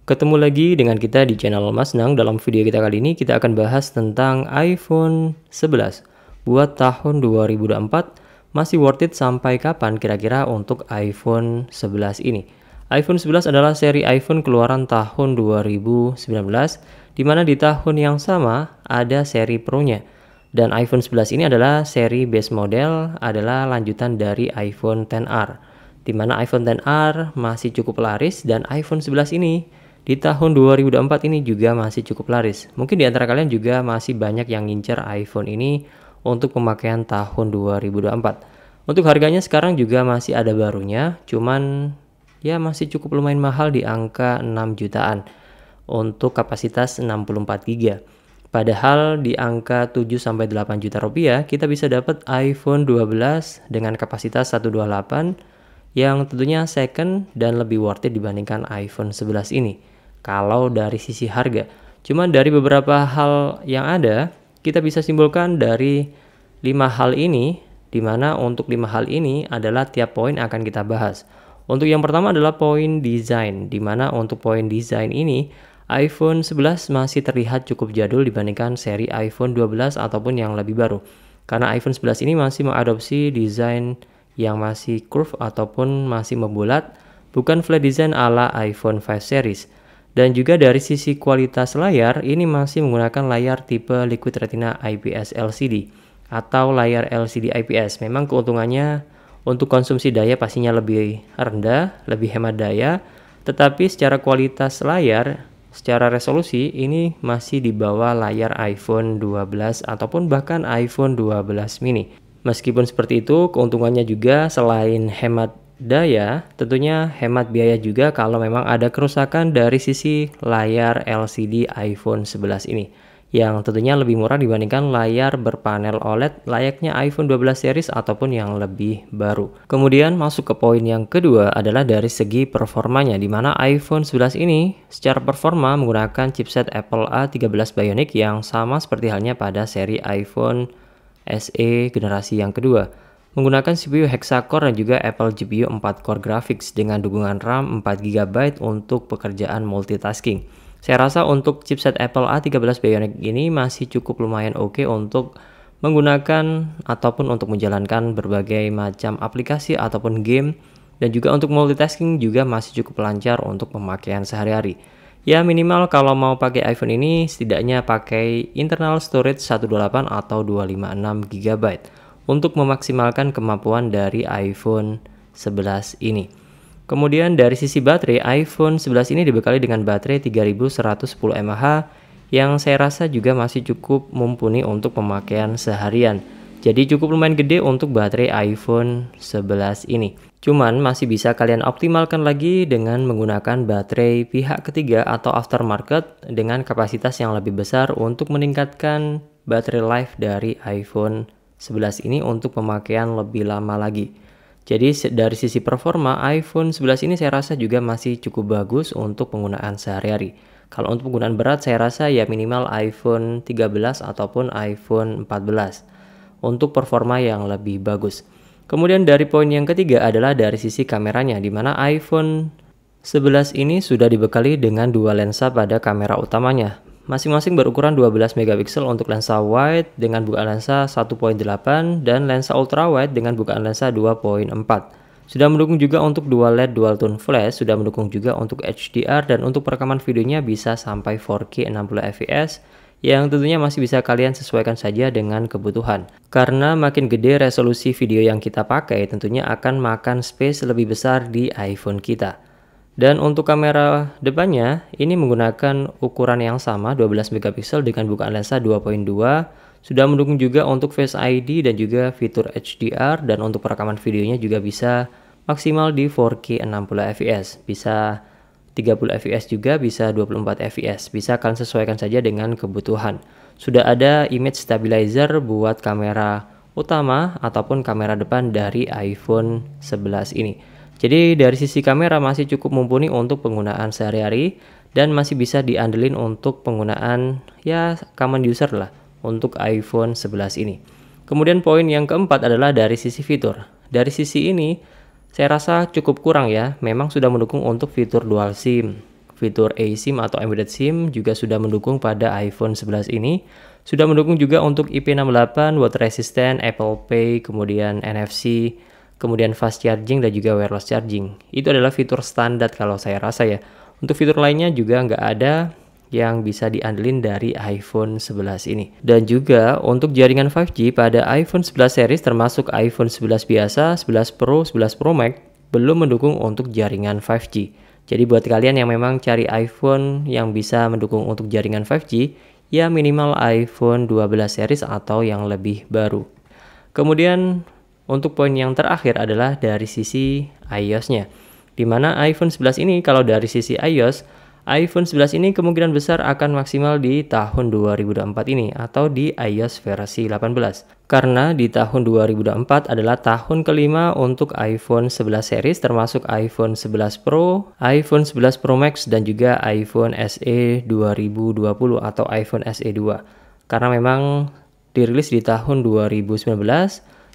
Ketemu lagi dengan kita di channel Mas Nang. Dalam video kita kali ini kita akan bahas tentang iPhone 11 buat tahun 2024. Masih worth it sampai kapan kira-kira untuk iPhone 11 ini? iPhone 11 adalah seri iPhone keluaran tahun 2019, di mana di tahun yang sama ada seri Pro-nya. Dan iPhone 11 ini adalah seri base model, adalah lanjutan dari iPhone XR, di mana iPhone XR masih cukup laris dan iPhone 11 ini di tahun 2024 ini juga masih cukup laris. Mungkin di antara kalian juga masih banyak yang ngincer iPhone ini untuk pemakaian tahun 2024. Untuk harganya sekarang juga masih ada barunya, cuman ya masih cukup lumayan mahal di angka 6 jutaan untuk kapasitas 64 GB. Padahal di angka 7-8 juta rupiah kita bisa dapat iPhone 12 dengan kapasitas 128 yang tentunya second dan lebih worth it dibandingkan iPhone 11 ini. Kalau dari sisi harga, cuman dari beberapa hal yang ada, kita bisa simpulkan dari 5 hal ini, di mana untuk 5 hal ini adalah tiap poin akan kita bahas. Untuk yang pertama adalah poin desain, di mana untuk poin desain ini, iPhone 11 masih terlihat cukup jadul dibandingkan seri iPhone 12 ataupun yang lebih baru. Karena iPhone 11 ini masih mengadopsi desain yang masih curve ataupun masih membulat, bukan flat design ala iPhone 5 series. Dan juga dari sisi kualitas layar, ini masih menggunakan layar tipe Liquid Retina IPS LCD atau layar LCD IPS. Memang keuntungannya untuk konsumsi daya pastinya lebih rendah, lebih hemat daya, tetapi secara kualitas layar, secara resolusi ini masih di bawah layar iPhone 12 ataupun bahkan iPhone 12 mini. Meskipun seperti itu, keuntungannya juga selain hemat daya, tentunya hemat biaya juga kalau memang ada kerusakan dari sisi layar LCD iPhone 11 ini, yang tentunya lebih murah dibandingkan layar berpanel OLED layaknya iPhone 12 series ataupun yang lebih baru. Kemudian masuk ke poin yang kedua adalah dari segi performanya, di mana iPhone 11 ini secara performa menggunakan chipset Apple A13 Bionic yang sama seperti halnya pada seri iPhone SE generasi yang kedua, menggunakan CPU Hexa-core dan juga Apple GPU 4-core graphics dengan dukungan RAM 4GB untuk pekerjaan multitasking. Saya rasa untuk chipset Apple A13 Bionic ini masih cukup lumayan oke untuk menggunakan ataupun untuk menjalankan berbagai macam aplikasi ataupun game, dan juga untuk multitasking juga masih cukup lancar untuk pemakaian sehari-hari. Ya minimal kalau mau pakai iPhone ini setidaknya pakai internal storage 128 atau 256GB untuk memaksimalkan kemampuan dari iPhone 11 ini. Kemudian dari sisi baterai, iPhone 11 ini dibekali dengan baterai 3110 mAh yang saya rasa juga masih cukup mumpuni untuk pemakaian seharian. Jadi cukup lumayan gede untuk baterai iPhone 11 ini. Cuman masih bisa kalian optimalkan lagi dengan menggunakan baterai pihak ketiga atau aftermarket dengan kapasitas yang lebih besar untuk meningkatkan baterai life dari iPhone 11 ini untuk pemakaian lebih lama lagi. Jadi dari sisi performa, iPhone 11 ini saya rasa juga masih cukup bagus untuk penggunaan sehari-hari. Kalau untuk penggunaan berat saya rasa ya minimal iPhone 13 ataupun iPhone 14 untuk performa yang lebih bagus. Kemudian dari poin yang ketiga adalah dari sisi kameranya, di mana iPhone 11 ini sudah dibekali dengan dua lensa pada kamera utamanya. Masing-masing berukuran 12 megapiksel untuk lensa wide dengan bukaan lensa 1.8 dan lensa ultra wide dengan bukaan lensa 2.4. Sudah mendukung juga untuk dual LED dual tone flash, sudah mendukung juga untuk HDR, dan untuk perekaman videonya bisa sampai 4K 60fps yang tentunya masih bisa kalian sesuaikan saja dengan kebutuhan. Karena makin gede resolusi video yang kita pakai, tentunya akan makan space lebih besar di iPhone kita. Dan untuk kamera depannya, ini menggunakan ukuran yang sama 12 megapiksel dengan bukaan lensa 2.2. Sudah mendukung juga untuk Face ID dan juga fitur HDR, dan untuk perekaman videonya juga bisa maksimal di 4K 60fps. Bisa 30fps juga, bisa 24fps. Bisa kalian sesuaikan saja dengan kebutuhan. Sudah ada image stabilizer buat kamera utama ataupun kamera depan dari iPhone 11 ini. Jadi dari sisi kamera masih cukup mumpuni untuk penggunaan sehari-hari dan masih bisa diandelin untuk penggunaan ya common user lah untuk iPhone 11 ini. Kemudian poin yang keempat adalah dari sisi fitur. Dari sisi ini saya rasa cukup kurang ya, memang sudah mendukung untuk fitur dual SIM, fitur eSIM atau embedded SIM juga sudah mendukung pada iPhone 11 ini. Sudah mendukung juga untuk IP68, water resistant, Apple Pay, kemudian NFC, kemudian fast charging dan juga wireless charging. Itu adalah fitur standar kalau saya rasa ya. Untuk fitur lainnya juga nggak ada yang bisa diandelin dari iPhone 11 ini. Dan juga untuk jaringan 5G pada iPhone 11 series termasuk iPhone 11 biasa, 11 Pro, 11 Pro Max belum mendukung untuk jaringan 5G. Jadi buat kalian yang memang cari iPhone yang bisa mendukung untuk jaringan 5G, ya minimal iPhone 12 series atau yang lebih baru. Kemudian untuk poin yang terakhir adalah dari sisi iOS-nya. Di mana iPhone 11 ini kalau dari sisi iOS, iPhone 11 ini kemungkinan besar akan maksimal di tahun 2024 ini atau di iOS versi 18. Karena di tahun 2024 adalah tahun kelima untuk iPhone 11 series termasuk iPhone 11 Pro, iPhone 11 Pro Max dan juga iPhone SE 2020 atau iPhone SE 2. Karena memang dirilis di tahun 2019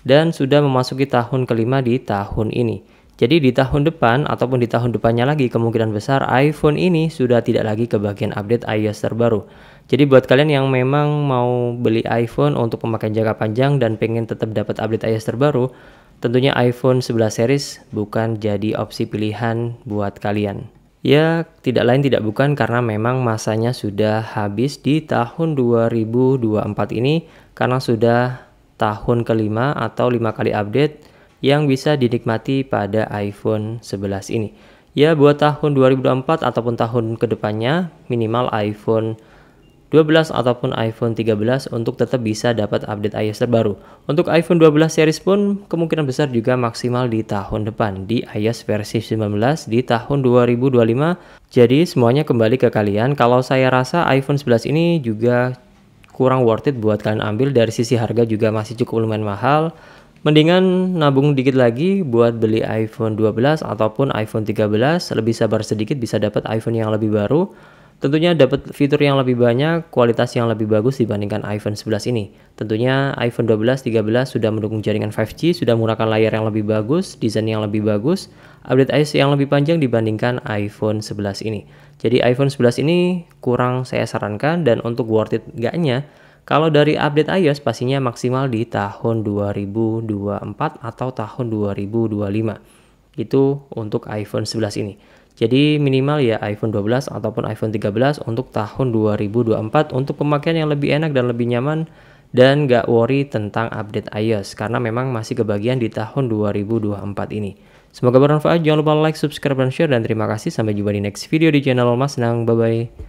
dan sudah memasuki tahun kelima di tahun ini. Jadi di tahun depan ataupun di tahun depannya lagi kemungkinan besar iPhone ini sudah tidak lagi kebagian update iOS terbaru. Jadi buat kalian yang memang mau beli iPhone untuk pemakaian jangka panjang dan pengen tetap dapat update iOS terbaru, tentunya iPhone 11 series bukan jadi opsi pilihan buat kalian. Ya, tidak lain tidak bukan karena memang masanya sudah habis di tahun 2024 ini karena sudah tahun kelima atau 5 kali update yang bisa dinikmati pada iPhone 11 ini. Ya, buat tahun 2024 ataupun tahun kedepannya minimal iPhone 12 ataupun iPhone 13 untuk tetap bisa dapat update iOS terbaru. Untuk iPhone 12 series pun kemungkinan besar juga maksimal di tahun depan di iOS versi 19 di tahun 2025. Jadi semuanya kembali ke kalian. Kalau saya rasa iPhone 11 ini juga kurang worth it buat kalian ambil, dari sisi harga juga masih cukup lumayan mahal. Mendingan nabung dikit lagi buat beli iPhone 12 ataupun iPhone 13, lebih sabar sedikit bisa dapat iPhone yang lebih baru. Tentunya dapat fitur yang lebih banyak, kualitas yang lebih bagus dibandingkan iPhone 11 ini. Tentunya iPhone 12, 13 sudah mendukung jaringan 5G, sudah menggunakan layar yang lebih bagus, desain yang lebih bagus, update iOS yang lebih panjang dibandingkan iPhone 11 ini. Jadi iPhone 11 ini kurang saya sarankan, dan untuk worth it enggaknya, kalau dari update iOS pastinya maksimal di tahun 2024 atau tahun 2025. Itu untuk iPhone 11 ini. Jadi minimal ya iPhone 12 ataupun iPhone 13 untuk tahun 2024 untuk pemakaian yang lebih enak dan lebih nyaman dan gak worry tentang update iOS karena memang masih kebagian di tahun 2024 ini. Semoga bermanfaat, jangan lupa like, subscribe, dan share, dan terima kasih. Sampai jumpa di next video di channel Mas Nang. Bye-bye.